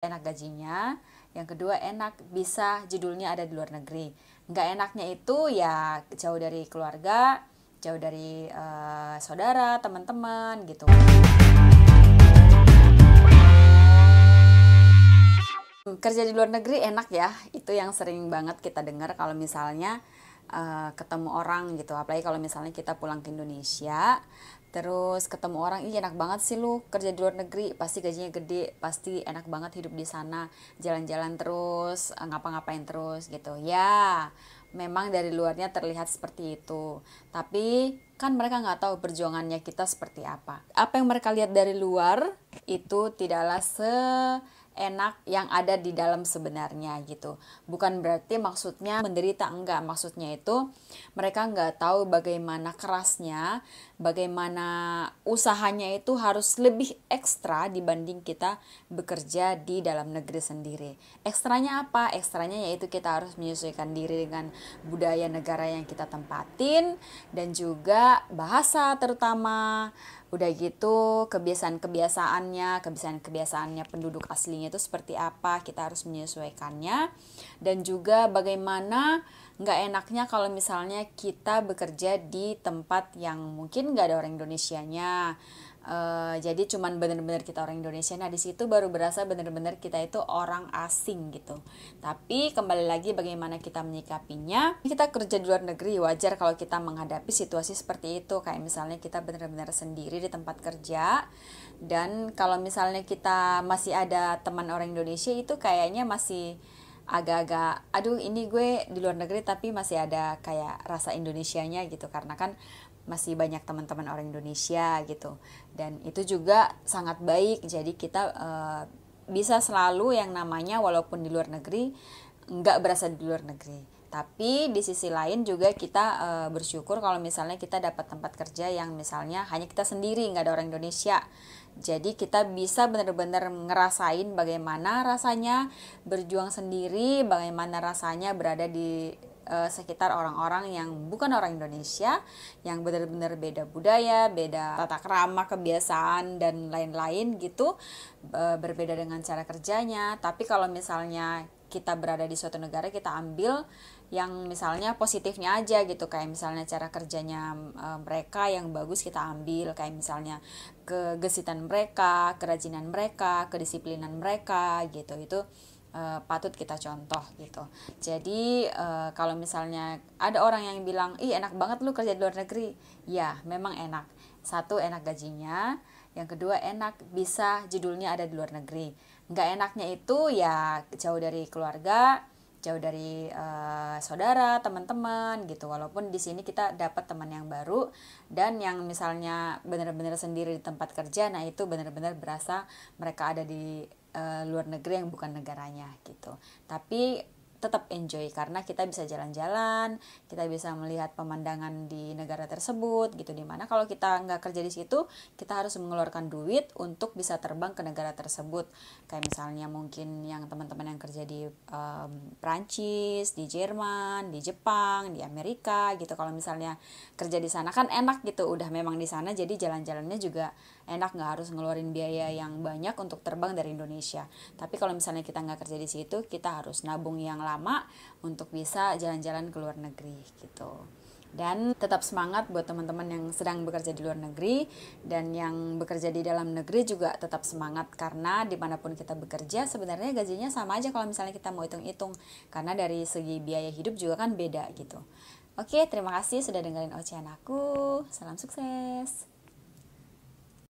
Enak gajinya, yang kedua enak bisa judulnya ada di luar negeri. Nggak enaknya itu ya jauh dari keluarga, jauh dari saudara, teman-teman gitu. Kerja di luar negeri enak ya, itu yang sering banget kita dengar kalau misalnya ketemu orang gitu, apalagi kalau misalnya kita pulang ke Indonesia terus ketemu orang, ih enak banget sih lu kerja di luar negeri, pasti gajinya gede, pasti enak banget hidup di sana, jalan-jalan terus, ngapa-ngapain terus gitu ya. Memang dari luarnya terlihat seperti itu, tapi kan mereka nggak tahu perjuangannya kita seperti apa yang mereka lihat dari luar itu tidaklah enak yang ada di dalam sebenarnya gitu. Bukan berarti maksudnya menderita, enggak. Maksudnya itu mereka nggak tahu bagaimana kerasnya, bagaimana usahanya itu harus lebih ekstra dibanding kita bekerja di dalam negeri sendiri. Ekstranya apa? Ekstranya yaitu kita harus menyesuaikan diri dengan budaya negara yang kita tempatin dan juga bahasa terutama. Udah gitu kebiasaan-kebiasaannya penduduk aslinya itu seperti apa, kita harus menyesuaikannya. Dan juga bagaimana nggak enaknya kalau misalnya kita bekerja di tempat yang mungkin nggak ada orang Indonesianya. Jadi cuman bener-bener kita orang Indonesia. Nah di situ baru berasa bener-bener kita itu orang asing gitu. Tapi kembali lagi bagaimana kita menyikapinya. Kita kerja di luar negeri, wajar kalau kita menghadapi situasi seperti itu. Kayak misalnya kita benar-benar sendiri di tempat kerja. Dan kalau misalnya kita masih ada teman orang Indonesia, itu kayaknya masih agak-agak, aduh ini gue di luar negeri tapi masih ada kayak rasa Indonesianya gitu, karena kan masih banyak teman-teman orang Indonesia gitu. Dan itu juga sangat baik, jadi kita bisa selalu yang namanya walaupun di luar negeri nggak berasa di luar negeri. Tapi di sisi lain juga kita bersyukur kalau misalnya kita dapat tempat kerja yang misalnya hanya kita sendiri, nggak ada orang Indonesia. Jadi kita bisa benar-benar ngerasain bagaimana rasanya berjuang sendiri, bagaimana rasanya berada di sekitar orang-orang yang bukan orang Indonesia, yang benar-benar beda budaya, beda tata krama, kebiasaan dan lain-lain gitu, berbeda dengan cara kerjanya. Tapi kalau misalnya kita berada di suatu negara, kita ambil yang misalnya positifnya aja gitu, kayak misalnya cara kerjanya mereka yang bagus kita ambil, kayak misalnya kegesitan mereka, kerajinan mereka, kedisiplinan mereka gitu. Itu patut kita contoh gitu. Jadi kalau misalnya ada orang yang bilang, ih enak banget lu kerja di luar negeri, ya memang enak. Satu, enak gajinya, yang kedua enak bisa judulnya ada di luar negeri. Nggak enaknya itu ya jauh dari keluarga, jauh dari saudara, teman-teman gitu. Walaupun di sini kita dapat teman yang baru, dan yang misalnya benar-benar sendiri di tempat kerja, nah itu benar-benar berasa mereka ada di luar negeri yang bukan negaranya gitu. Tapi tetap enjoy karena kita bisa jalan-jalan, kita bisa melihat pemandangan di negara tersebut gitu. Dimana kalau kita nggak kerja di situ, kita harus mengeluarkan duit untuk bisa terbang ke negara tersebut. Kayak misalnya mungkin yang teman-teman yang kerja di Prancis, di Jerman, di Jepang, di Amerika gitu. Kalau misalnya kerja di sana kan enak gitu, udah memang di sana, jadi jalan-jalannya juga enak, nggak harus ngeluarin biaya yang banyak untuk terbang dari Indonesia. Tapi kalau misalnya kita nggak kerja di situ, kita harus nabung yang lama untuk bisa jalan-jalan ke luar negeri gitu. Dan tetap semangat buat teman-teman yang sedang bekerja di luar negeri, dan yang bekerja di dalam negeri juga tetap semangat, karena dimanapun kita bekerja sebenarnya gajinya sama aja kalau misalnya kita mau hitung-hitung, karena dari segi biaya hidup juga kan beda gitu. Oke, terima kasih sudah dengerin ocehan aku. Salam sukses.